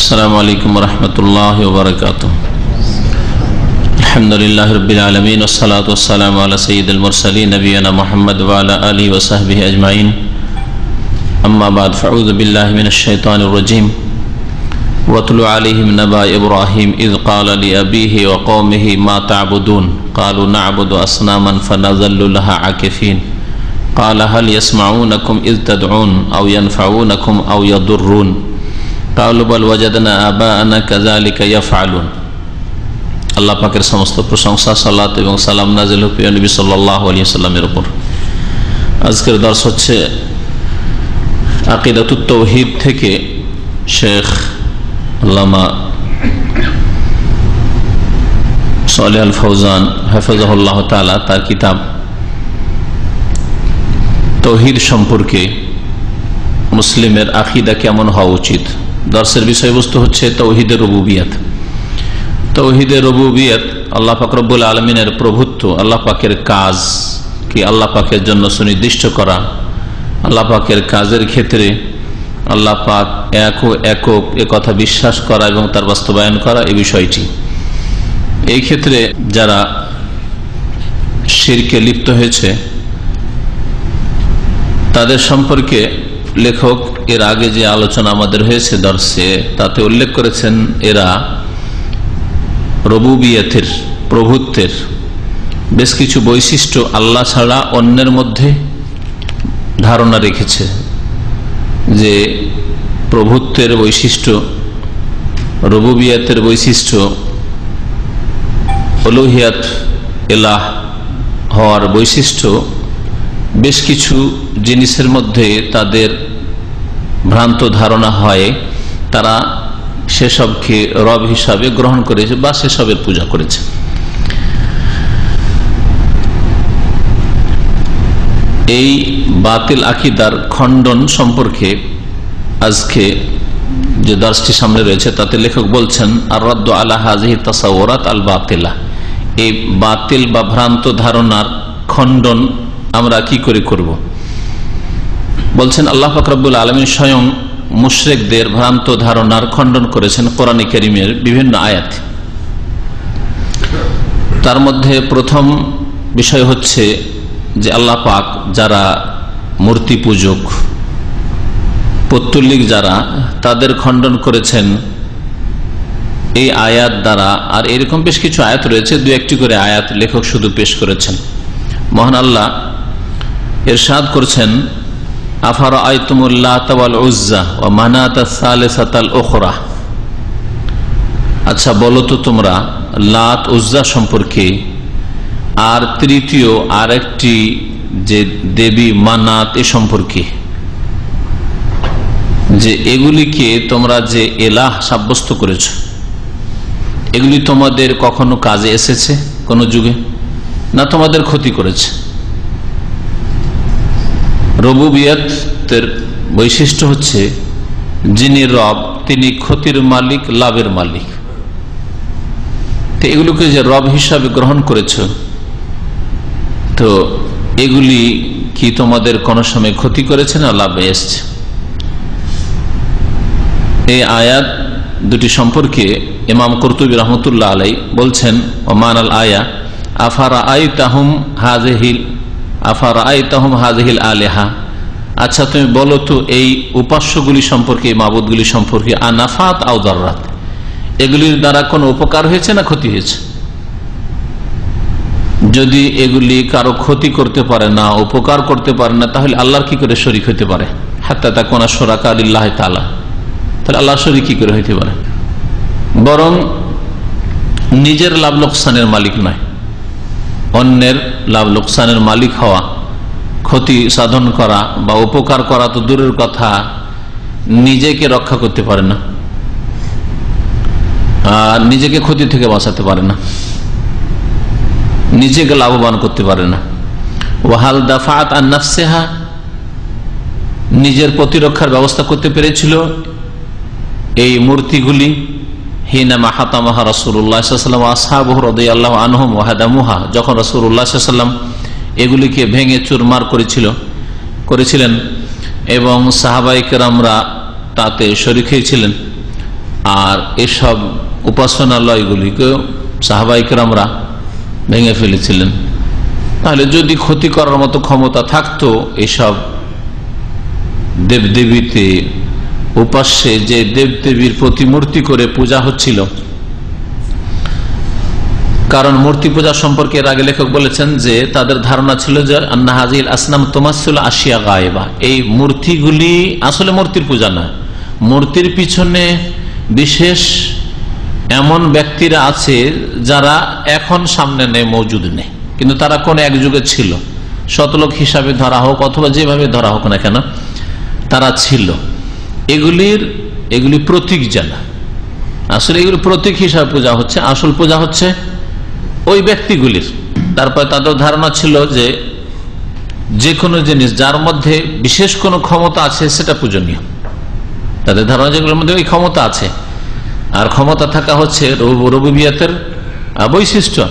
अस्सलामु अलैकुम वरहमतुल्लाहि वबरकातुहू। अल्हम्दुलिल्लाहि रब्बिल आलमीन वस्सलातु वस्सलामु अला सय्यिदिल मुरसलीन नबियना मुहम्मद व अला आलिहि व सहबिहि अजमाइन। अम्मा बाद फअऊज़ु बिल्लाहि मिनश शैतानिर रजीम। वतलु अलैहिम नबा इब्राहीम इज़ क़ाला लिअबीहि व क़ौमिहि मा तअबुदून क़ालू नअबुदु अस्नामन फनज़ल्लु लहा आकिफ़ीन क़ाल हल यस्मऊनकुम इज़ तदऊन औ यनफ़ऊनकुम औ यदुर्रून क़ालू बल वजदना आबाअना कज़ालिका यफ़अलून। আল্লাহ পাকের সমস্ত প্রশংসা, সালাত এবং সালাম নাযিল হোক প্রিয় নবী সাল্লাল্লাহু আলাইহি ওয়াসাল্লামের উপর। আজকের দর্স হচ্ছে আকিদাতুত তাওহীদ থেকে শেখ আল্লামা সালেহ আল ফৌজান হাফিজাহুল্লাহ তাআলা তার কিতাব তাওহীদ সম্পর্কে মুসলিমের আকীদা কেমন হওয়া উচিত। দর্সের বিষয়বস্তু হচ্ছে তাওহীদের রুবুবিয়ত। তাওহীদের রুবুবিয়ত, আল্লাহ পাক রব্বুল আলামিনের প্রভুত্ব, আল্লাহ পাকের কাজ কি আল্লাহ পাকের জন্য সুনির্দিষ্ট করা, আল্লাহ পাকের কাজের ক্ষেত্রে আল্লাহ পাক একক এ কথা বিশ্বাস করা এবং তার বাস্তবায়ন করা, এই বিষয়টি। এই ক্ষেত্রে যারা শিরকে লিপ্ত হয়েছে তাদের সম্পর্কে লেখক এর আগে যে আলোচনা আমাদের হয়েছে দর্শে, তাতে উল্লেখ করেছেন এরা রুবুবিয়তের, প্রভুত্বের বেশ কিছু বৈশিষ্ট্য আল্লাহ ছাড়া অন্যের মধ্যে ধারণা রেখেছে, যে প্রভুত্বের বৈশিষ্ট্য, রুবুবিয়তের বৈশিষ্ট্য, উলুহিয়াত ইলাহ হওয়ার বৈশিষ্ট্য, বেশ কিছু জিনিসের মধ্যে তাদের ভ্রান্ত ধারণা হয়, তারা সেসবকে রব হিসাবে গ্রহণ করেছে বা সেসবের পূজা করেছে। এই বাতিল আকীদার খণ্ডন সম্পর্কে আজকে যে দর্শটি সামনে রয়েছে তাতে লেখক বলছেন আর রাদ্দু আলা হাযিহি তাসাওউরাত আল বাতিলা, এই বাতিল বা ভ্রান্ত ধারণার খণ্ডন আমরা কি করে করব। বলছেন আল্লাহ পাক রব্বুল আলামিন স্বয়ং মুশরিকদের ভ্রান্ত ধারণার খণ্ডন করেছেন কোরআনে কারীমের বিভিন্ন আয়াত। তার মধ্যে প্রথম বিষয় হচ্ছে যে আল্লাহ পাক যারা মূর্তি পূজক, পৌত্তলিক যারা, তাদের খণ্ডন করেছেন এই আয়াত দ্বারা। আর এরকম বেশ কিছু আয়াত রয়েছে, দু একটি করে আয়াত লেখক শুধু পেশ করেছেন। মহান আল্লাহ ইরশাদ করছেন আফারাআইতুমুল লাতা ওয়াল উজ্জা ওয়া মানাতা সালিসাতাল উখরা, আচ্ছা বলো তো তোমরা লাত উজ্জা সম্পর্কে আর তৃতীয় আরেকটি যে দেবী মানাত এ সম্পর্কে, যে এগুলিকে তোমরা যে এলাহ সাব্যস্ত করেছ, এগুলি তোমাদের কখনো কাজে এসেছে কোন যুগে, না তোমাদের ক্ষতি করেছে। রুবুবিয়তের বৈশিষ্ট্য হচ্ছে যিনি রব তিনি ক্ষতির মালিক, লাভের মালিক। তো এগুলোকে যে রব হিসাবে গ্রহণ করেছ, তো এগুলি কি তোমাদের কোনো সময় ক্ষতি করেছে না লাভে এসছে। এই আয়াত দুটি সম্পর্কে ইমাম কুরতুবী রহমতুল্লাহ আলাই বলছেন ওমান আল আয়া আফারাআইতাহুম হাযিহিল আলিহা, আচ্ছা তুমি বলো তো এই উপাস্যগুলি সম্পর্কে, মাবুদগুলি সম্পর্কে, আনাফাত আও দাররাত, এগুলির দ্বারা কোনো উপকার হয়েছে না ক্ষতি হয়েছে। যদি এগুলি কারো ক্ষতি করতে পারে না, উপকার করতে পারে না, তাহলে আল্লাহর কি করে শরীক হতে পারে। হাত্তা তাকুনা শুরাকা লিল্লাহি তাআলা, তাহলে আল্লাহ শরীক কি করে হইতে পারে। বরং নিজের লাভ লোকসানের মালিক নয়, অন্যের লাভ লোকসানের মালিক হওয়া, ক্ষতি সাধন করা বা উপকার করা তো দূরের কথা, নিজেকে রক্ষা করতে পারে না, আর নিজেকে ক্ষতি থেকে বাঁচাতে পারে না, নিজেকে লাভবান করতে পারে না। ওয়াহাল দাফাত আন নাফসিহা, নিজের প্রতিরক্ষার ব্যবস্থা করতে পেরেছিল এই মূর্তিগুলি। হিনামা হাতামাহা রাসূলুল্লাহ সাল্লাল্লাহু আলাইহি ওয়াসাল্লাম আসহাবুহু রাদিয়াল্লাহু আনহুম ওয়া হাদামুহা, যখন রাসূলুল্লাহ সাল্লাল্লাহু আলাইহি ওয়াসাল্লাম এগুলিকে ভেঙে চুরমার করেছিলেন এবং সাহাবায়ে কেরামরা তাতে শরীক হয়েছিলেন, আর এসব উপাসনালয়গুলিকে সাহাবায়ে কেরামরা ভেঙে ফেলেছিলেন। তাহলে যদি ক্ষতি করার মতো ক্ষমতা থাকতো এসব দেবদেবীতে উপাস্যে, যে দেবদেবীর প্রতিমূর্তি করে পূজা হচ্ছিল, কারণ মূর্তি পূজা সম্পর্কে এর আগে লেখক বলেছেন যে তাদের ধারণা ছিল যে আন্না হাজিল আসনাম তুমাসসিলু আশিয়া গায়েবা, এই মূর্তিগুলি আসলে মূর্তির পূজা না, মূর্তির পিছনে বিশেষ এমন ব্যক্তিরা আছে যারা এখন সামনে নেই, মজুদ নেই, কিন্তু তারা কোন এক যুগে ছিল, শতলোক হিসাবে ধরা হোক অথবা যেভাবে ধরা হোক না কেন তারা ছিল। এগুলি প্রতীক জানা, আসলে এগুলি প্রতীক হিসাবে পূজা হচ্ছে, আসল পূজা হচ্ছে ওই ব্যক্তিগুলির। তারপর তাদের ধারণা ছিল যে যে কোনো জিনিস যার মধ্যে বিশেষ কোনো ক্ষমতা আছে সেটা পূজনীয়। তাদের ধারণা যেগুলোর মধ্যে ওই ক্ষমতা আছে, আর ক্ষমতা থাকা হচ্ছে রুবুবিয়তের বৈশিষ্ট্য,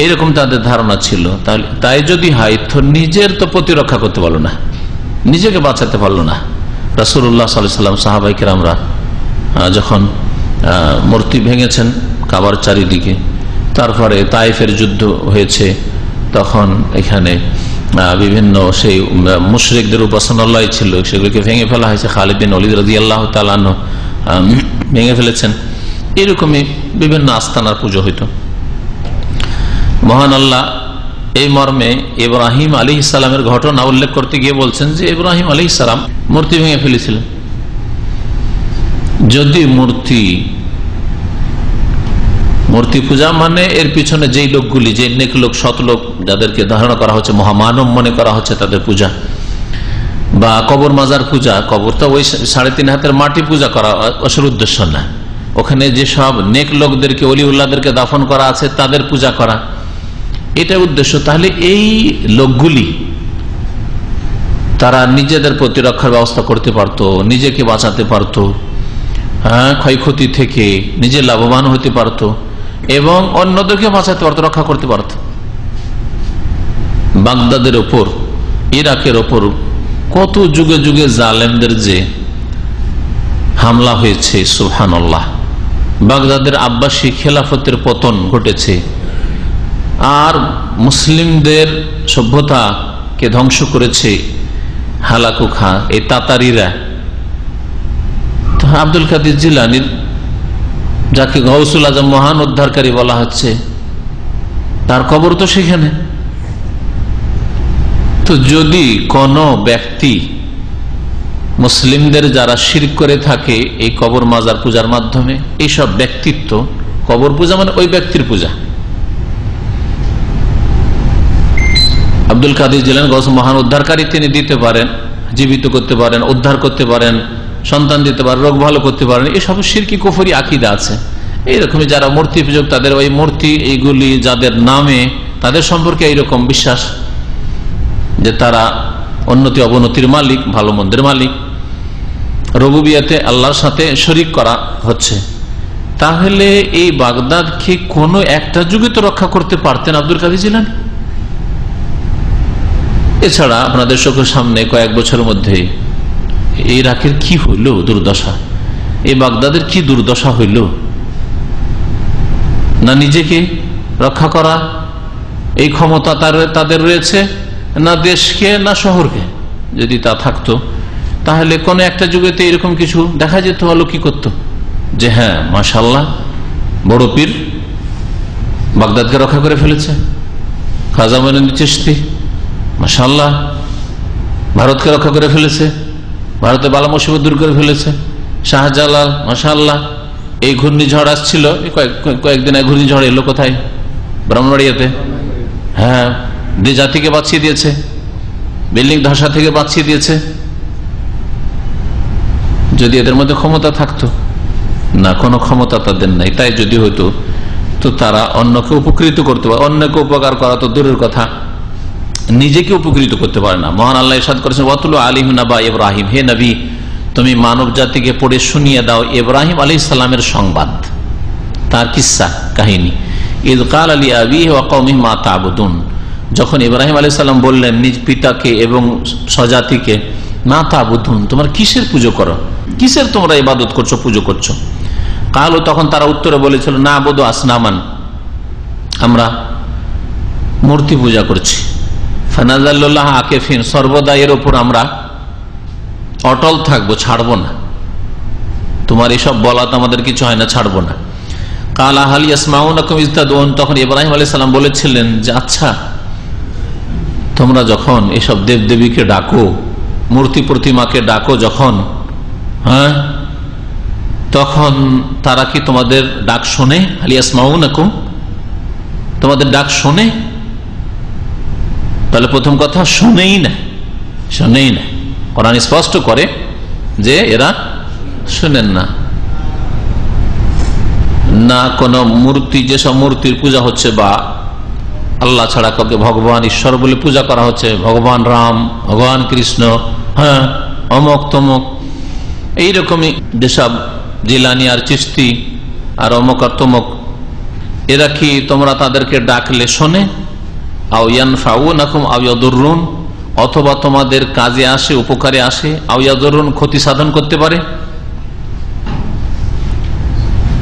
এরকম তাদের ধারণা ছিল। তাই যদি হয় তো নিজের তো প্রতিরক্ষা করতে পারলো না, নিজেকে বাঁচাতে পারলো না। রাসূলুল্লাহ সাল্লাল্লাহু আলাইহি ওয়াসাল্লাম সাহাবায়ে কেরামরা যখন মূর্তি ভেঙেছেন কাবার চারিদিকে, তারপরে তায়েফের যুদ্ধ হয়েছে, তখন এখানে বিভিন্ন সেই মুশরিকদের উপাসনালয় ছিল, সেগুলোকে ভেঙে ফেলা হয়েছে। খালিদ বিন ওলীদ রাদিয়াল্লাহু তাআলা আনহু ভেঙে ফেলেছেন। এরকমই বিভিন্ন আস্তানার পুজো হইত। মহান আল্লাহ এই মর্মে ইব্রাহিম আলাইহিস সালামের ঘটনা উল্লেখ করতে গিয়ে বলছেন যে ইব্রাহিম আলাইহিস সালাম মূর্তি ভেঙে ফেলেছিলেন। যদি মূর্তি পূজা মানে এর পিছনে যেই লোকগুলি, যে নেক লোক, সৎ লোক, যাদেরকে ধারণা করা হচ্ছে, মহামানব মনে করা হচ্ছে তাদের পূজা, বা কবর মাজার পূজা, কবর তো ওই 3.5 হাতের মাটি পূজা করা আসল উদ্দেশ্য না, ওখানে যেসব নেক লোকদেরকে, ওলিউল্লাহদেরকে দাফন করা আছে তাদের পূজা করা, এটা উদ্দেশ্য। তাহলে এই লোকগুলি তারা নিজেদের প্রতিরক্ষার ব্যবস্থা করতে পারত, নিজেকে বাঁচাতে পারত, ক্ষয়ক্ষতি থেকে নিজে লাভবান হতে পারত এবং অন্যদেরকে বাঁচাতে পারত, রক্ষা করতে পারত। বাগদাদের ওপর, ইরাকের ওপর কত যুগে যুগে জালেমদের যে হামলা হয়েছে, সুবহানাল্লাহ। বাগদাদের আব্বাসী খেলাফতের পতন ঘটেছে, আর মুসলিমদের সভ্যতাকে ধ্বংস করেছে হালাকু খা, এই তাতারিরা। আব্দুল কাদের জিলানীর, যাকে গাউসুল আজম মহান উদ্ধারকারী বলা হচ্ছে, তার কবর তো সেখানে। তো যদি কোন ব্যক্তি মুসলিমদের যারা শিরক করে থাকে এই কবর মাজার পূজার মাধ্যমে, এইসব ব্যক্তিত্ব, কবর পূজা মানে ওই ব্যক্তির পূজা। আব্দুল কাদের জিলানী গাউসুল মহান উদ্ধারকারী, তিনি দিতে পারেন, জীবিত করতে পারেন, উদ্ধার করতে পারেন, সন্তান দিতে পারেন, রোগ ভালো করতে পারেন, এসব শিরকি কুফরি আকীদা আছে। এইরকমই যারা মূর্তি পূজক, তাদের ওই মূর্তি, এইগুলি যাদের নামে, তাদের সম্পর্কে এইরকম বিশ্বাস যে তারা উন্নতি অবনতির মালিক, ভালো মন্দের মালিক, রুবুবিয়তে আল্লাহর সাথে শরীক করা হচ্ছে। তাহলে এই বাগদাদকে কোনো একটা যুগে তো রক্ষা করতে পারতেন আব্দুল কাদের জিলানী। এছাড়া আপনাদের চোখের সামনে কয়েক বছরের মধ্যে ইরাকের কি হইল দুর্দশা, এই বাগদাদের কি দুর্দশা হইল, না নিজেকে রক্ষা করা এই ক্ষমতা তাদের রয়েছে, না দেশকে, না শহরকে। যদি তা থাকতো তাহলে কোন একটা যুগেতে এরকম কিছু দেখা যেত, ভালো কি করতো যে হ্যাঁ মাশাআল্লাহ বড় পীর বাগদাদকে রক্ষা করে ফেলেছে, খাজা মঈনুদ্দিন চিশতি মাশাআল্লাহ ভারতকে রক্ষা করে ফেলেছে, ভারতে বালা মুসিবত দূর করে ফেলেছে, শাহজালাল মাশাআল্লাহ। এই ঘূর্ণিঝড় আসছিল, কয়েকদিন আগে ঘূর্ণিঝড় এলো কোথায়, ব্রাহ্মণবাড়িয়াতে, হ্যাঁ, জাতিকে বাঁচিয়ে দিয়েছে, বিল্ডিং ধসা থেকে বাঁচিয়ে দিয়েছে। যদি এদের মধ্যে ক্ষমতা থাকতো, না, কোনো ক্ষমতা তাদের নাই। তাই যদি হইতো তো তারা অন্যকে উপকৃত করতে পারে, অন্যকে উপকার করা তো দূরের কথা, নিজেকে উপকৃত করতে পারে না। মহান আল্লাহ ইরশাদ করেছেন, ওয়াতুলু আলাইহিম নাবা ইব্রাহিম, হে নবী তুমি মানব জাতিকে পড়ে শুনিয়ে দাও ইব্রাহিম আলাইহিস সালামের সংবাদ, তার কিসসা কাহিনী। ইয ক্বালা লিআবিহি ওয়া কওমিহি মা তা'বুদুন, যখন ইব্রাহিম আলাইহিস সালাম বললেন নিজ পিতাকে এবং স্বজাতিকে, মা তা'বুদুন, তোমরা কিসের পুজো করো, কিসের তোমরা ইবাদত করছো, পুজো করছো। কালু তখন তারা উত্তরে বলেছিল, না আবুদু আসনামান, আমরা মূর্তি পূজা করছি। ফানাজাল্লাহ আকিফিন, সর্বদা এর উপর আমরা অটল থাকবো, ছাড়বো না, তোমার এসব বলা তো আমাদের কিছু হয় না, ছাড়বো না। কালা হাল ইয়াসমাউনাকুম ইয তাদউন, তখন ইব্রাহিম আলাইহিস সালাম বলেছিলেন যে আচ্ছা তোমরা যখন এসব দেবদেবীকে ডাকো, মূর্তি প্রতিমাকে ডাকো যখন, হ্যাঁ, তখন তারা কি তোমাদের ডাক শোনে? হাল ইয়াসমাউনাকুম, তোমাদের ডাক শোনে? তাহলে প্রথম কথা শোনেই না, শোনেই না। কোরআন স্পষ্ট করে যে এরা শোনেন না। না কোন মূর্তি, যেসব মূর্তির পূজা হচ্ছে বা আল্লাহ ছাড়া কাউকে ভগবান ঈশ্বর বলে পূজা করা হচ্ছে, ভগবান রাম, ভগবান কৃষ্ণ, হ্যাঁ, অমক তমক, এইরকমই যেসব জিলানি আর চিস্তি আর অমক আর তমক, এরা কি তোমরা তাদেরকে ডাকলে শোনে? আও ইয়ানফাউনাকুম আও ইয়াদুররুন, অথবা তোমাদের কাজে আসে, উপকারে আসে, আও ইয়াদুররুন, ক্ষতি সাধন করতে পারে,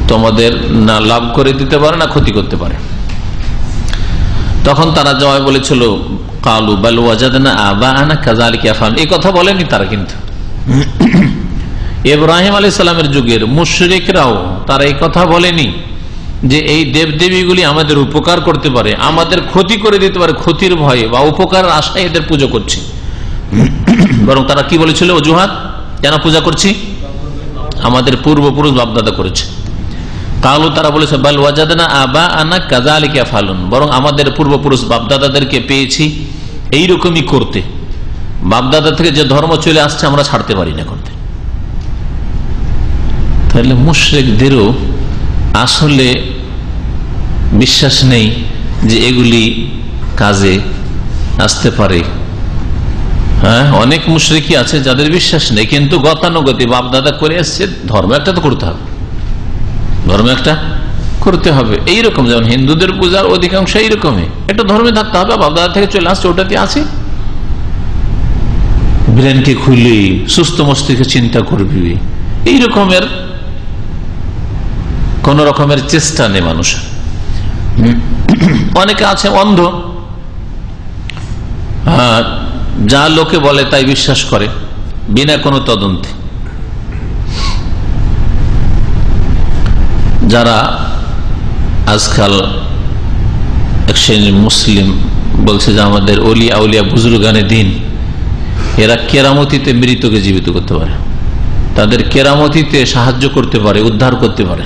তোমাদের না লাভ করে দিতে পারে না ক্ষতি করতে পারে। তখন তারা জবাবে বলেছিল, কালু বাল ওয়াজাদনা আবাআনা কাযালিকা ইয়াফআলুন, এই কথা বলেনি তারা। কিন্তু ইব্রাহিম আলাইহিস সালামের যুগের মুশরিকরাও তারা এই কথা বলেনি যে এই দেবদেবীগুলি আমাদের উপকার করতে পারে, আমাদের ক্ষতি করে দিতে পারে, ক্ষতির ভয়ে বা উপকারের আশায় এদের পুজো করছি। বরং তারা কি বলেছিল, অজুহাত, কেন পূজা করছি? আমাদের পূর্বপুরুষ বাপদাদা করেছে। কালু, তারা বলেছে, বাল ওয়াজাদনা আবাআনা কাযালিকা ইয়াফআলুন, বরং আমাদের পূর্বপুরুষ বাপদাদাদেরকে পেয়েছি এইরকমই করতে, বাপদাদা থেকে যে ধর্ম চলে আসছে আমরা ছাড়তে পারি না করতে। তাহলে মুশরিকদেরও আসলে বিশ্বাস নেই যে এগুলি কাজে আসতে পারে। হ্যাঁ, অনেক মুশরিকি আছে যাদের বিশ্বাস নেই, কিন্তু গতানুগতি বাপদাদা করে এসছে, ধর্ম একটা তো করতে হবে, ধর্ম একটা করতে হবে। এইরকম যেমন হিন্দুদের পূজার অধিকাংশ এইরকমই, একটা ধর্মে থাকতে হবে, বাপদাদা থেকে চলে আসছে, ওটাতে আছে। ব্রেনকে খুলে সুস্থ মস্তিষ্কে চিন্তা করবি, এই রকমের কোন রকমের চেষ্টা নেই মানুষের। অনেকে আছে অন্ধ, যা লোকে বলে তাই বিশ্বাস করে বিনা কোনো তদন্তে। যারা আজকাল এক শ্রেণীর মুসলিম বলছে যে আমাদের অলিয়া আউলিয়া বুজুর্গানে দিন, এরা কেরামতিতে মৃতকে জীবিত করতে পারে, তাদের কেরামতিতে সাহায্য করতে পারে, উদ্ধার করতে পারে।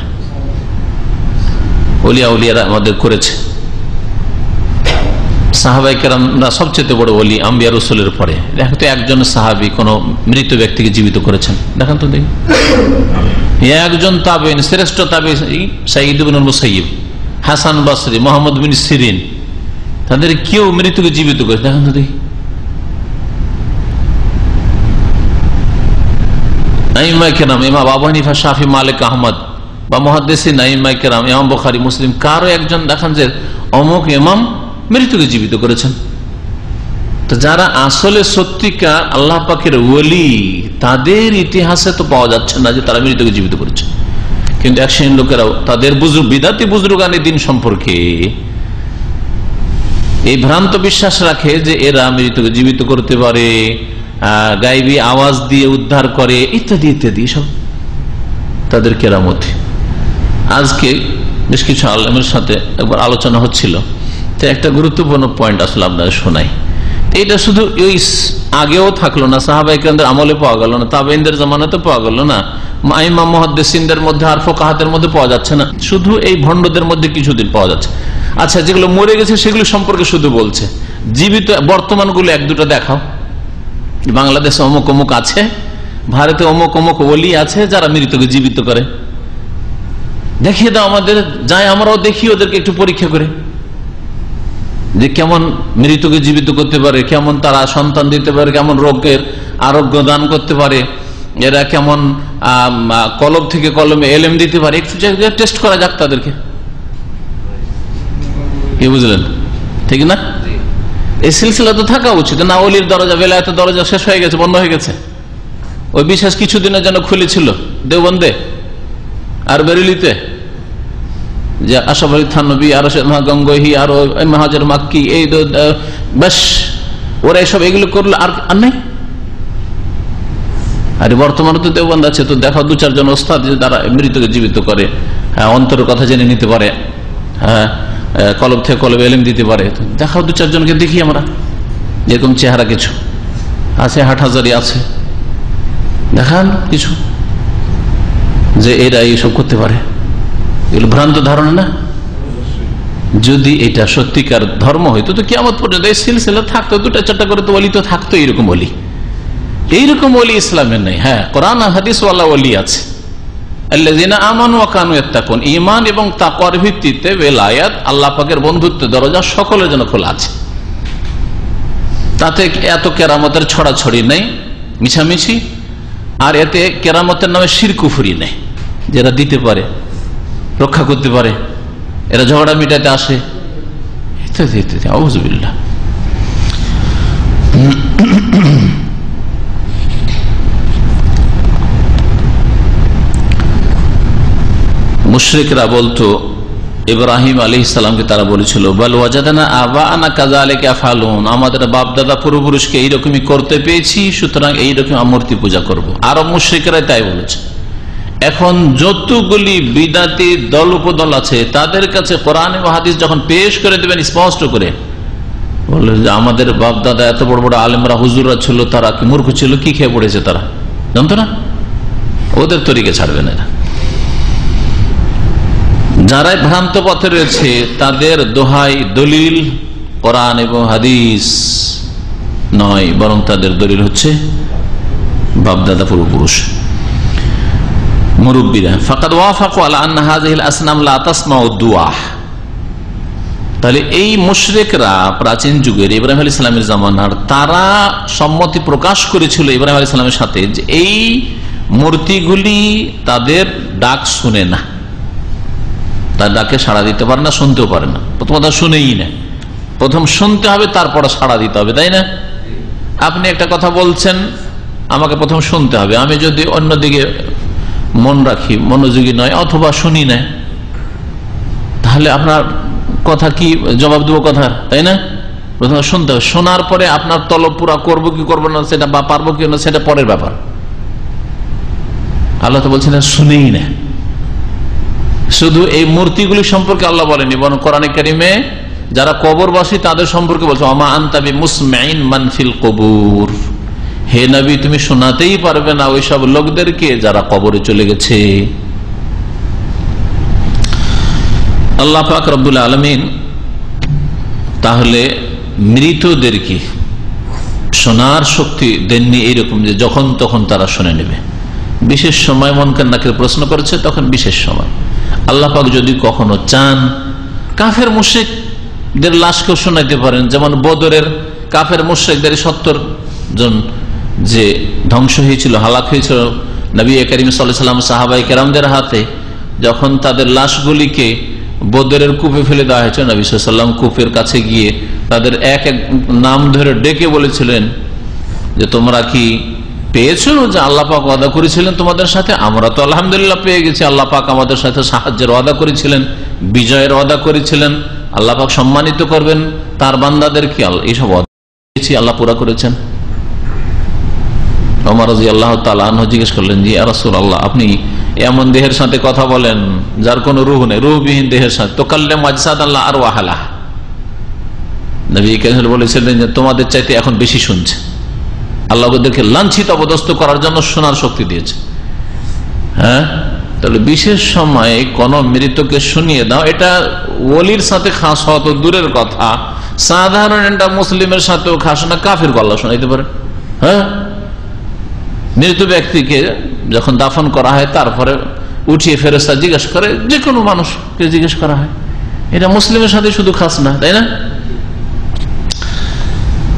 অলিয়া উলিয়ারা আমাদের করেছে। সাহাবায়ে কেরামরা সবচেয়ে বড় ওলি আম্বিয়া রাসূলের পরে। দেখেন তো একজন সাহাবী কোন মৃত ব্যক্তিকে জীবিত করেছেন, দেখেন তো দেখি। একজন তাবেঈন, শ্রেষ্ঠ তাবেঈ সাঈদ ইবনুল মুসাইয়্যিব, হাসান বসরি, মুহাম্মদ বিন সিরিন, তাদের কেউ মৃতকে জীবিত করেছে, দেখেন তো দেখি। আইম্মায়ে কেরাম, ইমাম আবু হানিফা, শাফি, মালিক, আহমদ বা মুহাদ্দিসিন আইম্মায়ে কেরাম, ইমাম বুখারী, মুসলিম, কারো একজন দেখান যে অমুক ইমাম মৃতকে জীবিত করেছেন। তো যারা আসলে সত্যিকার আল্লাহ পাকের ওলি, তাদের ইতিহাসে তো পাওয়া যাচ্ছে না যে তারা মৃতকে জীবিত করেছে। কিন্তু এক শ্রেণীর লোকেরাও তাদের বিদাতি বুজুর্গানি দিন সম্পর্কে এই ভ্রান্ত বিশ্বাস রাখে যে এরা মৃতকে জীবিত করতে পারে, গায়েবী আওয়াজ দিয়ে উদ্ধার করে, ইত্যাদি ইত্যাদি, সব তাদের কেরামতি। আজকে বেশ কিছু আলেমের সাথে একবার আলোচনা হচ্ছিল, তো একটা গুরুত্বপূর্ণ পয়েন্ট আসলে আপনাদের শোনাই। এইটা শুধু ওই আগেও থাকলো না, সাহাবায়ে কেরামদের আমলে পাওয়া গেল না, তাবেঈনদের জামানাতে পাওয়া গেল না, ইমাম মুহাদ্দিসিনদের মধ্যে আর ফুকাহাদের মধ্যে পাওয়া যাচ্ছে না, শুধু এই ভণ্ডদের মধ্যে কিছুদিন পাওয়া যাচ্ছে। আচ্ছা, যেগুলো মরে গেছে সেগুলো সম্পর্কে শুধু বলছে, জীবিত বর্তমানগুলো এক দুটো দেখাও। বাংলাদেশে অমুক অমুক আছে, ভারতে অমুক অমুক ওলি আছে যারা মৃতকে জীবিত করে, দেখিয়ে দাও আমাদের, যাই আমরাও দেখি ওদেরকে একটু পরীক্ষা করে যে কেমন মৃতকে জীবিত করতে পারে, কেমন তারা সন্তান দিতে পারে, কেমন রোগের আরোগ্য দান করতে পারে, এরা কেমন কলম থেকে কলমে এলেম দিতে পারে, একটু টেস্ট করা যাক তাদেরকে। কি বুঝলেন? ঠিক না? এই সিলসিলা তো থাকা উচিত না। ওলির দরজা, বেলায়েতের দরজা শেষ হয়ে গেছে, বন্ধ হয়ে গেছে, ওই বিশেষ কিছুদিনের জন্য খুলেছিল দেওবন্দে, আর বেরেলিতে যে আশরাফ আলী থানভী আর গঙ্গোহী আর মাহাজের মাক্কি, এই বেশ ওরা এসব এগুলো করলো আর নেই। আরে বর্তমানে তো দেওবন্দ আছে, তো দেখো 2-4 জন ওস্তাদ তারা মৃতকে জীবিত করে, হ্যাঁ অন্তরের কথা জেনে নিতে পারে, হ্যাঁ কলব থেকে কলবে এলেম দিতে পারে। দেখাও 2-4 জনকে দেখি আমরা, যেরকম চেহারা কিছু আছে, হাটহাজারি আছে, দেখান কিছু যে এরা এইসব করতে পারে। এগুলো ভ্রান্ত ধারণা না? যদি এটা সত্যিকার ধর্ম হইতো তো কিয়ামত পর্যন্ত এই সিলসিলা থাকতো, 2-4টা করে তো ওলি তো থাকতো। এইরকম ওলি, এইরকম ওলি ইসলামের নেই। হ্যাঁ, কোরআন হাদিস ওয়ালা ওলি আছে, আল্লাযীনা আমানু ওয়া কানু ইয়াত্তাকুন, ঈমান এবং তাকওয়ার ভিত্তিতে বেলায়াত, আল্লাহ পাকের বন্ধুত্ব দরজা সকলের জন্য খোলা আছে। তাতে এত কেরামতের ছড়াছড়ি নেই, মিছামিছি, আর এতে কেরামতের নামে শিরক কুফরি নেই। যারা দিতে পারে, রক্ষা করতে পারে, এরা ঝগড়া মিটাতে আসে, ইত্যাদি ইত্যাদি। আউযুবিল্লাহ। মুশরিকরা বলতো ইব্রাহিম আলাইহিস সালামকে, তারা বলেছিল বাল ওয়াজাদানা আবাআনা কাযালিকা ইয়াফআলুন, আমাদের বাপ দাদা পূর্বপুরুষকে এইরকমই করতে পেয়েছি, সুতরাং এইরকম মূর্তি পূজা করব। আরব মুশরিকরাই তাই বলেছে। এখন যতগুলি বিদাতি দল উপদল আছে তাদের কাছে কোরআন এবং হাদিস যখন পেশ করে দেবেন স্পষ্ট করে, বললো যে আমাদের বাপ দাদা এত বড় বড় আলেমরা হুজুররা ছিল, তারা কি মূর্খ ছিল? কি খেয়ে পড়েছে তারা? জানতো না? ওদের তরিকে ছাড়বে না এরা। যারাই ভ্রান্ত পথে রয়েছে তাদের দোহাই দলিল কোরআন এবং হাদিস নয়, বরং তাদের দলিল হচ্ছে বাপদাদা পূর্বপুরুষ, মুরব্বীরা। ফাকাদ ওয়াফাকু আলা আন্না হাযিহিল আসনাম লা তাসমাউ দুআ। তাহলে এই মুশরিকরা প্রাচীন যুগের ইব্রাহিম আলাইহিস সালামের জামানার, তারা সম্মতি প্রকাশ করেছিল ইব্রাহিম আলাইহিস সালামের সাথে যে এই মূর্তিগুলি তাদের ডাক শুনে না, তার ডাকে সাড়া দিতে পারে না, শুনতেও পারে না। প্রথমত শুনেই না, প্রথম শুনতে হবে, তারপরে সাড়া দিতে হবে, তাই না? আপনি একটা কথা বলছেন, আমাকে প্রথম শুনতে হবে। আমি যদি অন্যদিকে মন রাখি, মনোযোগী নয়, অথবা শুনি না, তাহলে আপনার কথা কি জবাব দেবো কথার, তাই না? প্রথমে শুনতে হবে, শোনার পরে আপনার তলব পুরা করবো কি করবো না সেটা, বা পারবো কি না সেটা পরের ব্যাপার। আল্লাহ তো বলছেন শুনেই না। শুধু এই মূর্তিগুলি সম্পর্কে আল্লাহ বলেনি, বরং কোরআনে কারিমে যারা কবরবাসী তাদের সম্পর্কে বলছে ওমা আনতা বিমুসমিইন মান ফিল কুবুর, হে নবী তুমি শোনাতেই পারবে না ওই সব লোকদেরকে যারা কবরে চলে গেছে। আল্লাহ পাক রব্বুল আলামিন তাহলে মৃতদেরকে শোনার শক্তি দেননি এইরকম যে যখন তখন তারা শুনে নেবে। বিশেষ সময় মুনকার নাকির প্রশ্ন করেছে, তখন বিশেষ সময় আল্লাহ পাক যদি কখনো চান কাফের মুশরিকদের লাশকেও শোনাইতে পারেন। যেমন বদরের কাফের মুশরিকদের 70 জন যে ধ্বংস হয়েছিল, হালাক হয়েছিল নবী করিম সাল্লাল্লাহু আলাইহি ওয়াসাল্লাম সাহাবায়ে কেরামদের হাতে, যখন তাদের লাশগুলিকে বদরের কূপে ফেলে দেওয়া হয়েছে, নবী সাল্লাল্লাহু আলাইহি ওয়াসাল্লাম কূপের কাছে গিয়ে তাদের এক এক নাম ধরে ডেকে বলেছিলেন যে তোমরা কি পেয়েছো যে আল্লাহ পাক ওয়াদা করেছিলেন তোমাদের সাথে? আমরা তো আলহামদুলিল্লাহ পেয়ে গেছি। আল্লাহ পাক আমাদের সাথে সাহায্যের ওয়াদা করেছিলেন, বিজয়ের ওয়াদা করেছিলেন, আল্লাহ পাক সম্মানিত করবেন তার বান্দাদেরকে, এইসব ওয়াদা দিয়েছি, আল্লাহ পুরা করেছেন। ওমর রাদিয়াল্লাহু তাআলা আনহু জিজ্ঞেস করলেন, জি ইয়া রাসূলুল্লাহ, আপনি এমন দেহের সাথে কথা বলেন যার কোনো রূহ নেই, রূহবিহীন দেহের সাথে, তো কাল্লাম আজসাদাল্লাহ আর ওয়াহালা। নবী কারীম বলেছিলেন যে তোমাদের চাইতে এখন বেশি শুনছে, আল্লাহ ওদেরকে লাঞ্ছিত অবদস্থ করার জন্য শোনার শক্তি দিয়েছে। হ্যাঁ, তাহলে বিশেষ সময়ে কোন মৃতকে শুনিয়ে দাও, এটা ওলির সাথে খাস হওয়া তো দূরের কথা, সাধারণ একটা মুসলিমের সাথেও খাস না, কাফির আল্লাহ শোনাইতে পারে। হ্যাঁ, মৃত ব্যক্তিকে যখন দাফন করা হয় তারপরে উঠিয়ে ফেরেশতা জিজ্ঞেস করে, যে কোনো মানুষকে জিজ্ঞেস করা হয়, এটা মুসলিমের সাথে শুধু খাস না, তাই না?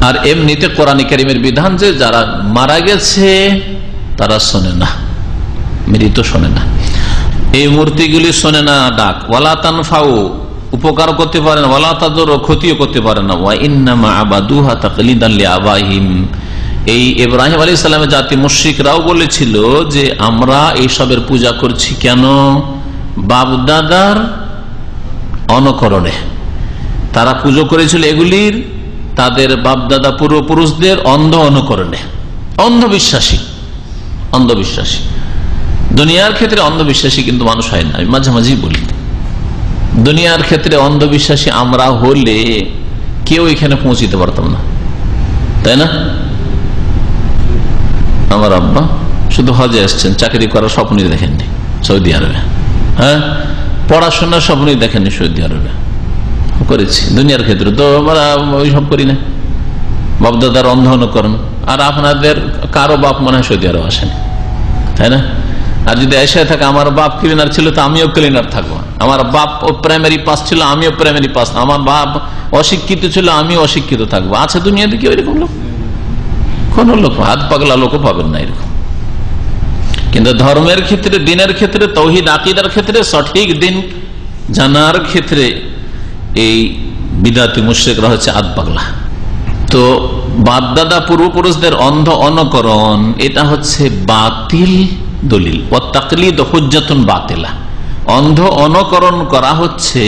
আর এমনিতে কোরআন কারীমের বিধান যে যারা মারা গেছে তারা শোনে না, মৃত শোনে না, এই মূর্তিগুলি শোনে না ডাক। ওয়ালা তানফাউ, উপকার করতে পারে না, ওয়ালা তাদুর, ক্ষতিও করতে পারে না। ওয়া ইন্নামা আবাদুহা তাকলিদান লিআবাহিম, এই ইব্রাহিম আলাইহিস সালামের জাতি মুশরিকরাও বলেছিল যে আমরা এইসবের পূজা করছি কেন? বাপদাদার অনুকরণে তারা পুজো করেছিল এগুলির, তাদের বাপদাদা পূর্বপুরুষদের অন্ধ অনুকরণে। অন্ধবিশ্বাসী দুনিয়ার ক্ষেত্রে অন্ধবিশ্বাসী কিন্তু মানুষ হয় না। আমি মাঝে মাঝেই বলি, দুনিয়ার ক্ষেত্রে অন্ধবিশ্বাসী আমরা হলে কেউ এখানে পৌঁছিতে পারতাম না, তাই না? আমার আব্বা শুধু হজে আসছেন, চাকরি করার স্বপ্নই দেখেননি সৌদি আরবে, হ্যাঁ, পড়াশোনার স্বপ্নই দেখেননি সৌদি আরবে। করেছি দুনিয়ার ক্ষেত্রে, তো আমরা ওই সব করি না, বাপদাদার অন্ধ অনুকরণ। আর আপনাদের কারো বাপ মনে হয় সৌদি আরব আসেনি, তাই না? আর যদি এশিয়ায় থাকে, আমার বাপ ক্লিনার ছিল তো আমিও ক্লিনার থাকবো, আমার বাপ প্রাইমারি পাস ছিল আমিও প্রাইমারি পাস, আমার বাপ অশিক্ষিত ছিল আমিও অশিক্ষিত থাকবো। আছে দুনিয়াতে কি ওইরকম লোক? কোন লোক, হাত পাগলা লোকও পাবেন না এরকম। কিন্তু ধর্মের ক্ষেত্রে, দিনের ক্ষেত্রে, তৌহিদ আকীদার ক্ষেত্রে, সঠিক দিন জানার ক্ষেত্রে এই বিদাতি মুশরিকরা হচ্ছে হাত পাগলা। তো বাপদাদা পূর্বপুরুষদের অন্ধ অনুকরণ, এটা হচ্ছে বাতিল দলিল। ও তাকলিদ হুজ্জাতুন বাতিলা, অন্ধ অনুকরণ করা হচ্ছে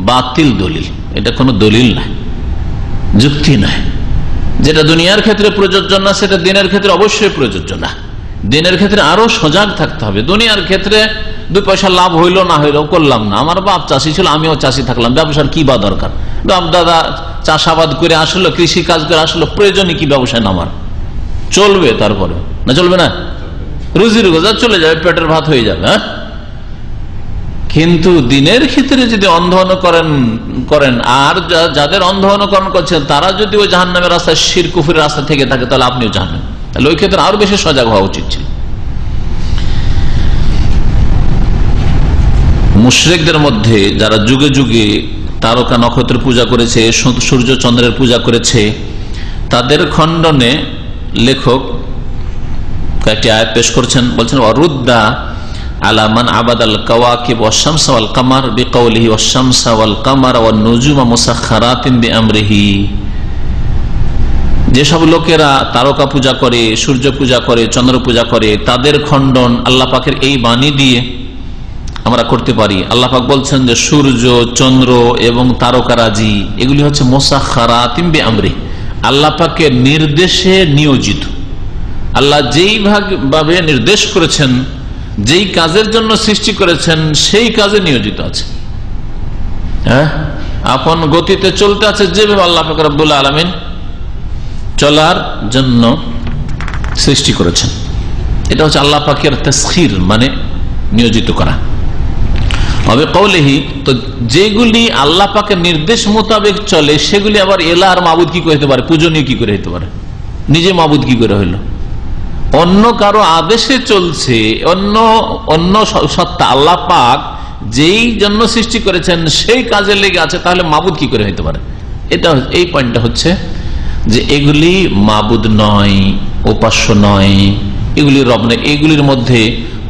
বাতিল দলিল, এটা কোনো দলিল নয়, যুক্তি নয়। যেটা দুনিয়ার ক্ষেত্রে প্রযোজ্য না সেটা দিনের ক্ষেত্রে অবশ্যই প্রযোজ্য না। দিনের ক্ষেত্রে আরো সজাগ থাকতে হবে। দুনিয়ার ক্ষেত্রে 2 পয়সা লাভ হইলো না হইলো করলাম না, আমার বাপ চাষি ছিল আমিও চাষি থাকলাম, ব্যবসার কি বা দরকার? বাপ দাদা চাষাবাদ করে আসলো, কৃষি কাজ করে আসলো, প্রয়োজনই কি ব্যবসায় নামার? চলবে, তারপরে না চলবে না, রুজি রোজগার চলে যাবে, পেটের ভাত হয়ে যাবে। হ্যাঁ, কিন্তু দিনের ক্ষেত্রে যদি অন্ধ অনুকরণ করেন, আর যাদের অন্ধ অনুকরণ করছেন তারা যদি ওই জাহান্নামের রাস্তায়, শিরক কুফরের রাস্তা থেকে থাকে, তাহলে আপনিও জাহান্নামে। তাহলে ওই ক্ষেত্রে আরো বেশি সজাগ হওয়া উচিত ছিল। মুশরিকদের মধ্যে যারা যুগে যুগে তারকা নক্ষত্রের পূজা করেছে, সূর্য চন্দ্রের পূজা করেছে, তাদের খণ্ডনে লেখক কয়েকটি আয়াত পেশ করছেন। বলছেন, অরুদ্দা আলামান আবাদ আল কাওয়াকিব ওয়াশ শামস ওয়াল কামার বিকাউলিহি ওয়াশ শামস ওয়াল কামার ওয়ান নুজুম মুসাখখারাতিন বিআমরিহি। যেসব লোকেরা তারকা পূজা করে, সূর্য পূজা করে, চন্দ্র পূজা করে, তাদের খণ্ডন আল্লাহ পাকের এই বাণী দিয়ে আমরা করতে পারি। আল্লাহ পাক বলছেন যে সূর্য, চন্দ্র এবং তারকারাজি এগুলি হচ্ছে মুসাখখারাতিন বিআমরিহি, আল্লাহ পাকের নির্দেশে নিয়োজিত। আল্লাহ যেই ভাবে নির্দেশ করেছেন, যেই কাজের জন্য সৃষ্টি করেছেন, সেই কাজে নিয়োজিত আছে। হ্যাঁ, আপন গতিতে চলতে আছে, যেভাবে আল্লাহ পাক রব্বুল আলামিন চলার জন্য সৃষ্টি করেছেন। এটা হচ্ছে আল্লাহ পাকের তাসখির, মানে নিয়োজিত করা হবে। কওলিহি, তো যেগুলি আল্লাহ পাকের নির্দেশ মোতাবেক চলে সেগুলি আবার এলা আর মাবুদ কি করে হতে পারে? পূজনীয় কি করে হতে পারে? নিজে মাবুদ কি করে হইল? অন্য কারো আদেশে চলছে, অন্য সত্তা, আল্লাহ পাক যেই জন্য সৃষ্টি করেছেন সেই কাজে লেগে আছে, তাহলে মাবুদ কি করে হইতে পারে? এটা, এই পয়েন্টটা হচ্ছে যে এগুলি মাবুদ নয়, উপাস্য নয়, এগুলি রব নয়, এগুলির মধ্যে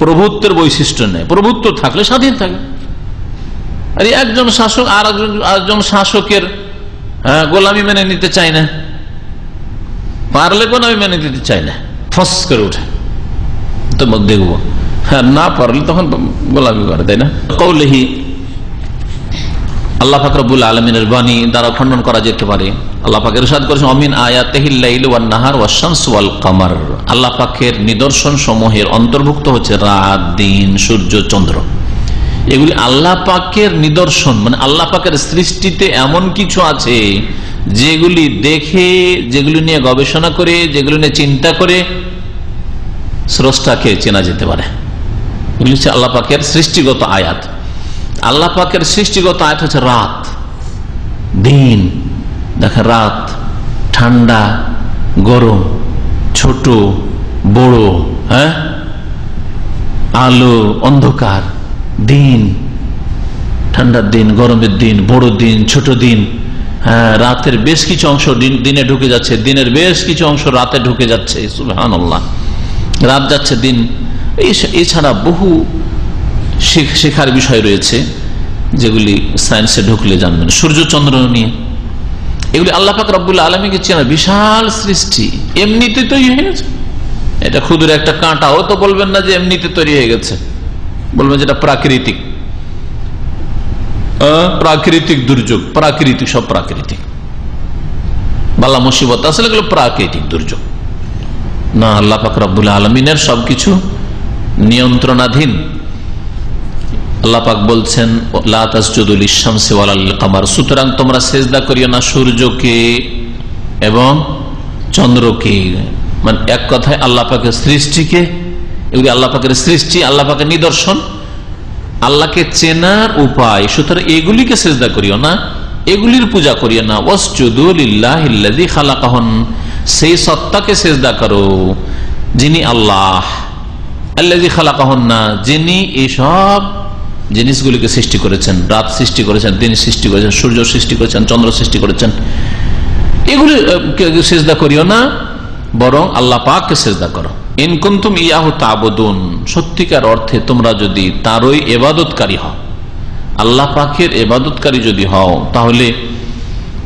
প্রভুত্বের বৈশিষ্ট্য নেই। প্রভুত্ব থাকলে স্বাধীন থাকে। আর একজন শাসক আর একজন শাসকের গোলামি মেনে নিতে চায় না, পারলে গোলামি মেনে নিতে চায় না, ফস করে উঠে, তো দেখবো, হ্যাঁ, না পারলে তখন গোলামি করে, তাই না? কওলিহি, আল্লাহ পাক রব্বুল আলামিনের বাণী দ্বারা খণ্ডন করা যেতে পারে। আল্লাহ পাক ইরশাদ করেছেন, অমিন আয়াতিহিল লাইল ওয়ান নাহার ওয়াশ শামস ওয়াল কামার। আল্লাহ পাকের নিদর্শন সমূহের অন্তর্ভুক্ত হচ্ছে রাত, দিন, সূর্য, চন্দ্র। এগুলি আল্লাহ পাকের নিদর্শন, মানে আল্লাহ পাকের সৃষ্টিতে এমন কিছু আছে যেগুলি দেখে, যেগুলি নিয়ে গবেষণা করে, যেগুলি নিয়ে চিন্তা করে স্রষ্টাকে চেনা যেতে পারে। এগুলি হচ্ছে আল্লাহ পাকের সৃষ্টিগত আয়াত। আল্লাহ পাকের সৃষ্টিগত আয়াত হচ্ছে রাত, দিন। দেখেন, রাত, ঠান্ডা, গরম, ছোট, বড়, হ্যাঁ, আলো, অন্ধকার, দিন, ঠান্ডার দিন, গরমের দিন, বড় দিন, ছোট দিন। হ্যাঁ, রাতের বেশ কিছু অংশ দিনে ঢুকে যাচ্ছে, দিনের বেশ কিছু অংশ রাতে ঢুকে যাচ্ছে। সুবহানাল্লাহ, রাত যাচ্ছে, দিন। এছাড়া বহু শেখার বিষয় রয়েছে যেগুলি সায়েন্সে ঢুকলে জানবেন। সূর্য চন্দ্র নিয়ে এগুলি আল্লাহ পাক রব্বুল আলামিনকে চেনা, বিশাল সৃষ্টি, এমনিতে তৈরি হয়ে গেছে। এটা ক্ষুদ্র একটা কাঁটাও তো বলবেন না যে এমনিতে তৈরি হয়ে গেছে, বলবেন যেটা প্রাকৃতিক, প্রাকৃতিক দুর্যোগ, প্রাকৃতিক সব প্রাকৃতিক বালা মুসিবত, আসলে এগুলো প্রাকৃতিক দুর্যোগ না। আল্লাহ পাক রব্বুল আলামিনের সবকিছু নিয়ন্ত্রণাধীন। আল্লাহ পাক বলছেন লা তাসজুদু লিশ-শামসি ওয়ালা লিল-কামার, সুতরাং তোমরা সিজদা করিও না সূর্যকে এবং চন্দ্রকে। মানে এক কথায় আল্লাহ পাকের সৃষ্টিকে, এগুলি আল্লাহ পাকের সৃষ্টি, আল্লাহ পাকের নিদর্শন, আল্লাহকে চেনার উপায়, সুতরাং এগুলিকে সিজদা করিও না, এগুলির পূজা করিও না। ওয়াসজুদু লিল্লাহিল্লাযী খালাকাহুন, সেই সত্তাকে সিজদা করো যিনি আল্লাহ, আল্লাযী খালাকাহুন্না, যিনি এইসব জিনিসগুলিকে সৃষ্টি করেছেন, রাত সৃষ্টি করেছেন, দিন সৃষ্টি করেছেন, সূর্য সৃষ্টি করেছেন, চন্দ্র সৃষ্টি করেছেন। এগুলি সিজদা করিও না, বরং আল্লাহ পাককে সিজদা করো। ইন কুনতুম ইয়াহু তা'বুদুন, সত্যিকার অর্থে তোমরা যদি তারই ইবাদতকারী হও, আল্লাহ পাকের ইবাদতকারী যদি হও, তাহলে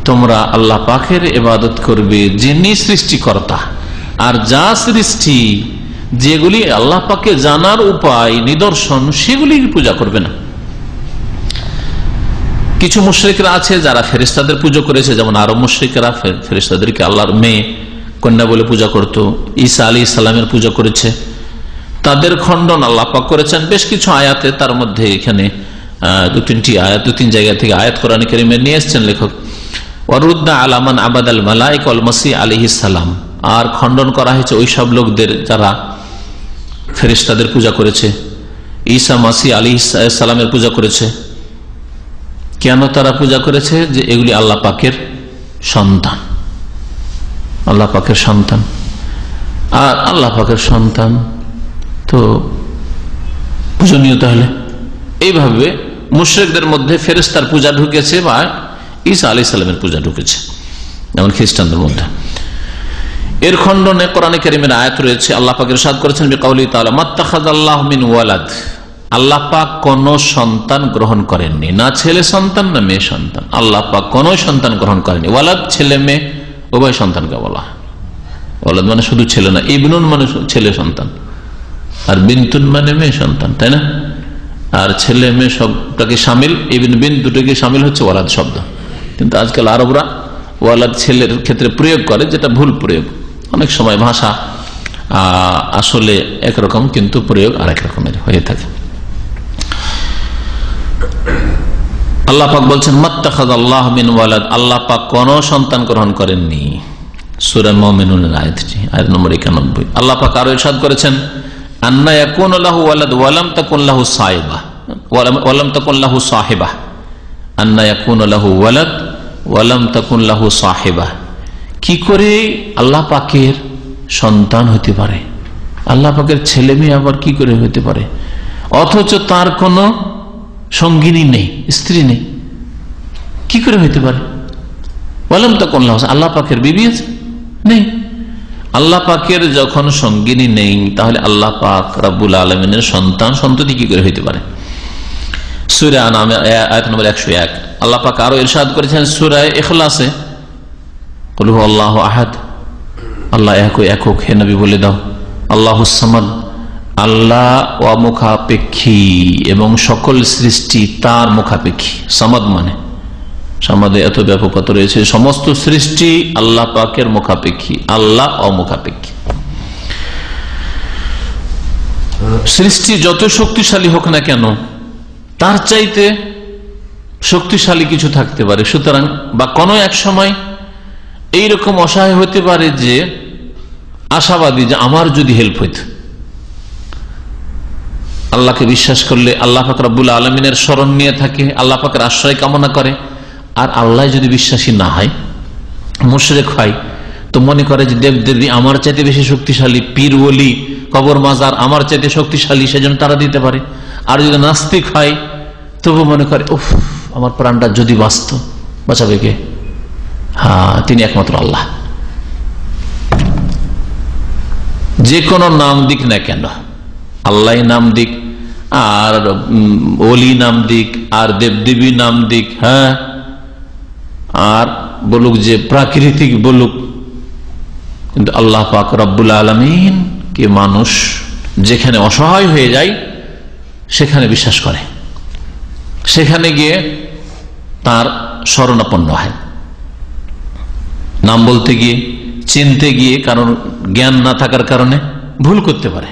তোমরা আল্লাহ পাকের ইবাদত করবে যিনি সৃষ্টিকর্তা। আর যা সৃষ্টি, যেগুলি আল্লাহ পাকে জানার উপায়, নিদর্শন, সেগুলির পূজা করবে না। কিছু মুশরিকরা আছে যারা ফেরেশতাদের পূজা করেছে, যেমন আরব মুশরিকরা ফেরেশতাদেরকে আল্লাহর মেয়ে, কন্যা বলে পূজা করত, ঈসা আলাইহিস সালামের পূজা করেছে। তাদের খণ্ডন আল্লাহ পাক করেছেন বেশ কিছু আয়াতে। তার মধ্যে এখানে দু তিন জায়গা থেকে আয়াত কোরআনে কারিমে নিয়ে এসেছেন লেখক। ওয়ারুদ্দা আলামান আবাদাল মালায়েকা ওয়াল মাসিহ আলাইহিস সালাম, আর খণ্ডন করা হয়েছে ওই সব লোকদের যারা ফেরেশতাদের পূজা করেছে, ঈসা মাসিহ আলাইহিস সালামের পূজা করেছে। কেন তারা পূজা করেছে? যে এগুলি আল্লাহ পাকের সন্তান, আল্লাহ পাকের সন্তান। আর আল্লাহ পাকের সন্তান তো পূজনীয়, তাহলে এইভাবে মুশরিকদের মধ্যে ফেরেশতার পূজা ঢুকেছে বা ঈসা আলাইহিস সালামের পূজা ঢুকেছে, যেমন খ্রিস্টানদের মধ্যে। এর খণ্ডনে কোরআনে কারীমের আয়াত রয়েছে। আল্লাহ পাক ইরশাদ করেছেন বিকাউলি তাআলা মাত্তাখাযাল্লাহু মিন ওয়ালাদ, আল্লাহ পাক কোন সন্তান গ্রহণ করেননি, না ছেলে সন্তান না মেয়ে সন্তান। আল্লাহ পাক কোন সন্তান গ্রহণ করেননি। ওয়ালাদ ছেলে মেয়ে উভয় সন্তানকে বলা হয়। ওয়ালাদ মানে শুধু ছেলে না, ইবনুন মানে ছেলে সন্তান, আর বিনতুন মানে মেয়ে সন্তান, তাই না? আর ছেলে মেয়ে সবটাকে শামিল, ইবন বিন দুটোকে শামিল হচ্ছে ওয়ালাদ শব্দ। কিন্তু আজকাল আরবরা ওয়ালাদ ছেলের ক্ষেত্রে প্রয়োগ করে, যেটা ভুল প্রয়োগ। অনেক সময় ভাষা আসলে একরকম, কিন্তু প্রয়োগ আরেক রকমের হয়ে থাকে। আল্লাহ পাক বলছেন মাত্তাখাযাল্লাহু মিন ওয়ালাদ, আল্লাহ পাক কোন সন্তান গ্রহণ করেননি। সূরা মুমিনুনের আয়াতটি, আয়াত নম্বর 91। আল্লাহ পাক আরো ইরশাদ করেছেন আন্না ইয়াকুনু লাহু ওয়ালাদ ওয়া লাম তাকুন লাহু সাহিবা, ওয়া লাম তাকুন লাহু সাহিবা। আন্না ইয়াকুনু লাহু ওয়ালাদ ওয়া লাম তাকুন লাহু সাহিবা, কি করে আল্লাহ পাকের সন্তান হতে পারে? আল্লাহ পাকের ছেলে মেয়ে আবার কি করে হতে পারে, অথচ তার কোনো সঙ্গিনী নেই, স্ত্রী নেই? কি করে হইতে পারে? ওয়ালাম তাকুন লাহু, আল্লাহ পাকের বিবি আছে? নেই। আল্লাহ পাকের যখন সঙ্গিনী নেই, তাহলে আল্লাহ পাক রব্বুল আলামিনের সন্তান সন্ততি কি করে হইতে পারে? সূরা আনাম আয়াত নম্বর 101। আল্লাহ পাক আরো ইরশাদ করেছেন সূরা ইখলাসে, কুল হুয়াল্লাহু আহাদ, আল্লাহ একক, হে নবী বলে দাও আল্লাহুস সামাদ, আল্লাহ অমুখাপেক্ষী এবং সকল সৃষ্টি তার মুখাপেক্ষী। সামাদ মানে, সামাদে এত ব্যাপকতা রয়েছে, সমস্ত সৃষ্টি আল্লাহ পাকের মুখাপেক্ষী, আল্লাহ অমুখাপেক্ষী। সৃষ্টি যত শক্তিশালী হোক না কেন, তার চাইতে শক্তিশালী কিছু থাকতে পারে। সুতরাং বা কোনো এক সময় এইরকম অসহায় হতে পারে যে আশাবাদী, যে আমার যদি হেল্প হইত। আল্লাহকে বিশ্বাস করলে, আল্লাহ পাক রব্বুল আলামিনের শরণ নিয়ে থাকে, আল্লাহ পাকের আশ্রয় কামনা করে, আর আল্লাহ যদি বিশ্বাসী না হয়, মুশরিক হয়, তো মনে করে যে দেবদেবী আমার চাইতে বেশি শক্তিশালী, পীর ওলি কবর মাজার আমার চাইতে শক্তিশালী, সেজন্য তারা দিতে পারে। আর যদি নাস্তিক হয়, তবু মনে করে উফ, আমার প্রাণটা যদি বাঁচত, বাঁচাবে কে? হ্যাঁ, তিনি একমাত্র আল্লাহ। যে কোনো নাম দিক না কেন, আল্লাহ নাম দিক, আর ওলি নাম দিক, আর দেবদেবী নাম দিক, হ্যাঁ, আর বলুক যে প্রাকৃতিক বলুক, কিন্তু আল্লাহ পাক রব্বুল আলামিন কে মানুষ যেখানে অসহায় হয়ে যায়, সেখানে বিশ্বাস করে, সেখানে গিয়ে তার শরণাপন্ন হয়। নাম বলতে গিয়ে, চিনতে গিয়ে, কারণ জ্ঞান না থাকার কারণে ভুল করতে পারে।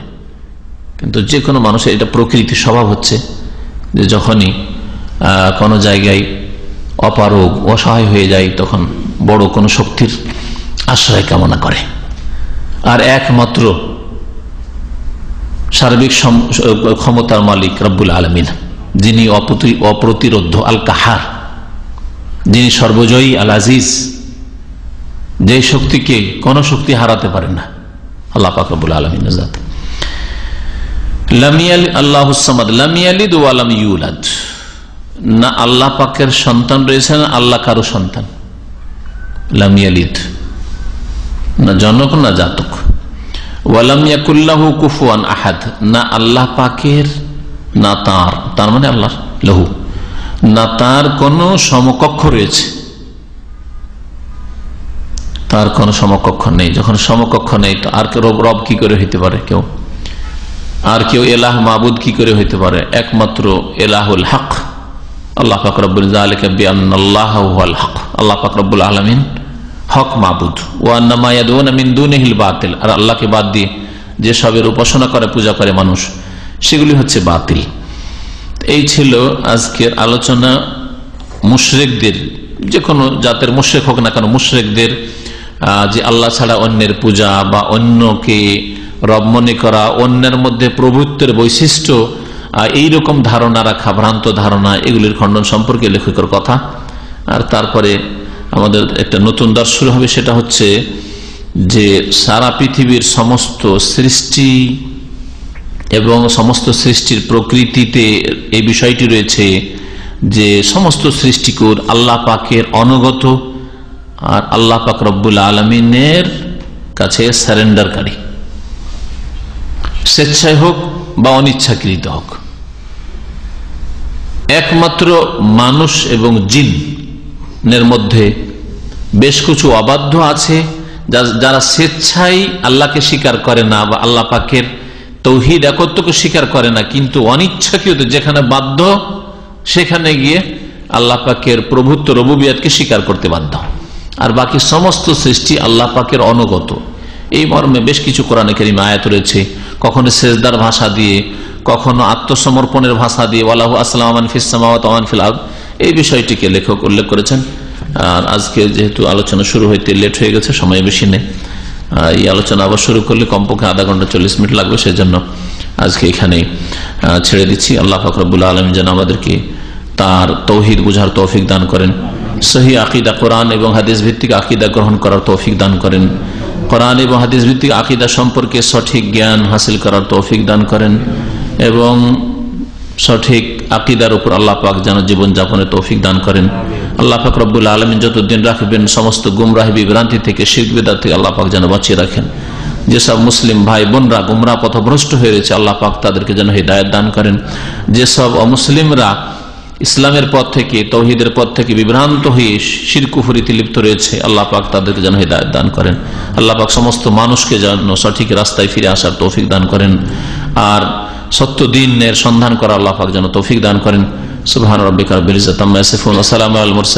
কিন্তু যে কোনো মানুষের এটা প্রকৃতির স্বভাব হচ্ছে যে যখনই কোনো জায়গায় অপারগ অসহায় হয়ে যায় তখন বড় কোনো শক্তির আশ্রয় কামনা করে। আর একমাত্র সার্বিক ক্ষমতার মালিক রব্বুল আলামিন, যিনি অপ্রতিরোধ্য, আল কাহার, যিনি সর্বজয়ী, আল আজিজ, যে শক্তিকে কোন শক্তি হারাতে পারে না, আল্লাহ পাক রব্বুল আলামিন জাত। আল্লাহুস সামাদ লাম ইয়ালিদ ওয়া লাম ইউলাদ, না আল্লাহ পাকের সন্তান রয়েছে না আল্লাহ কারো সন্তান। লাম ইয়ালিদ, না জনক না জাতক। ওয়া লাম ইয়াকুল লাহু কুফুয়ান আহাদ, না আল্লাহ পাকের, না তার মানে আল্লাহ লাহু, না তার কোন সমকক্ষ রয়েছে, তার কোন সমকক্ষ নেই। যখন সমকক্ষ নেই তো আর কেউ রব কি করে হইতে পারে? কেউ আর কেউ এলাহ মাবুদ কি করে হইতে পারে? একমাত্র এলাহুল হক আল্লাহ পাক রব্বুল যালিকা বিআন্নাল্লাহু হুয়াল হক, আল্লাহ পাক রব্বুল আলামিন হক মাবুদ। ওয়া আন্না মা ইয়াদউনা মিন দুনিহিল বাতিল, আর আল্লাহকে বাদ দিয়ে যে সবের উপাসনা করে, পূজা করে মানুষ, সেগুলি হচ্ছে বাতিল। এই ছিল আজকের আলোচনা। মুশরিকদের, যে কোনো জাতের মুশরিক হোক না কেন, মুশরিকদের যে আল্লাহ ছাড়া অন্যের পূজা বা অন্যকে রব মনে করা, অন্যের মধ্যে প্রভুত্বের বৈশিষ্ট্য, এইরকম ধারণা রাখা, ভ্রান্ত ধারণা, এগুলির খণ্ডন সম্পর্কে লেখকের কথা। আর তারপরে আমাদের একটা নতুন দর্শ শুরু হবে, সেটা হচ্ছে যে সারা পৃথিবীর সমস্ত সৃষ্টি এবং সমস্ত সৃষ্টির প্রকৃতিতে এই বিষয়টি রয়েছে যে সমস্ত সৃষ্টিকর আল্লাহ পাকের অনুগত, আর আল্লাহ পাক রব্বুল আলামিনের কাছে সারেন্ডারকারী, স্বেচ্ছায় হোক বা অনিচ্ছাকৃত হোক। একমাত্র মানুষ এবং জিনের মধ্যে বেশ কিছু অবাধ্য আছে, যারা স্বেচ্ছায় আল্লাহকে স্বীকার করে না বা আল্লাহ পাকের তৌহিদ একত্বকে স্বীকার করে না, কিন্তু অনিচ্ছাকৃত যেখানে বাধ্য সেখানে গিয়ে আল্লাহ পাকের প্রভুত্ব রুবুবিয়তকে স্বীকার করতে বাধ্য। আর বাকি সমস্ত সৃষ্টি আল্লাহ পাকের অনুগত। এই মর্মে বেশ কিছু কোরআনে কারীমে আয়াত রয়েছে, কখনো সেজদার ভাষা দিয়ে, কখনো আত্মসমর্পণের ভাষা দিয়ে, ওয়ালাহু আসলামু মান ফিস সামাওয়াতি ওয়া মান ফিল আরদ, এই বিষয়টিকে লেখক উল্লেখ করেছেন। আর আজকে যেহেতু আলোচনা শুরু হইতে লেট হয়ে গেছে, সময় বেশি নেই, এই আলোচনা আবার শুরু করলে কমপক্ষে আধা ঘন্টা 40 মিনিট লাগবে, সেজন্য আজকে এখানেই ছেড়ে দিচ্ছি। আল্লাহ পাক রব্বুল আলামিন যেন আমাদেরকে তার তৌহিদ বুঝার তৌফিক দান করেন, সহি আকীদা, কোরআন এবং হাদিস ভিত্তিক আকীদা গ্রহণ করার তৌফিক দান করেন, কোরআন এবং হাদিস ভিত্তিক আকীদা সম্পর্কে সঠিক জ্ঞান হাসিল করার তৌফিক দান করেন, এবং সঠিক আকীদার উপর আল্লাহ পাক যেন জীবন যাপনের তৌফিক দান করেন। আল্লাহ পাক রব্বুল আলামিন যতদিন রাখবেন সমস্ত গুমরাহি বিভ্রান্তি থেকে, শিরক বিদআত থেকে আল্লাহ পাক যেন বাঁচিয়ে রাখেন। যেসব মুসলিম ভাই বোনরা গুমরাহ পথভ্রষ্ট হয়ে রয়েছে, আল্লাহ পাক তাদেরকে যেন হিদায়াত দান করেন। যেসব অমুসলিমরা ইসলামের পথ থেকে, তৌহিদের পথ থেকে বিভ্রান্ত হয়ে শিরক কুফরিতে লিপ্ত রয়েছে, আল্লাহ পাক তাদেরকে যেন হিদায়াত দান করেন। আল্লাহ পাক সমস্ত মানুষকে যেন সঠিক রাস্তায় ফিরে আসার তৌফিক দান করেন, আর সত্য দ্বীনের সন্ধান করা আল্লাহ পাক যেন তৌফিক দান করেন। সুবহান রাব্বিকা রাব্বিল ইজ্জাতি আম্মা ইয়াসিফুন ওয়া সালামুন আলাল মুরসালিন।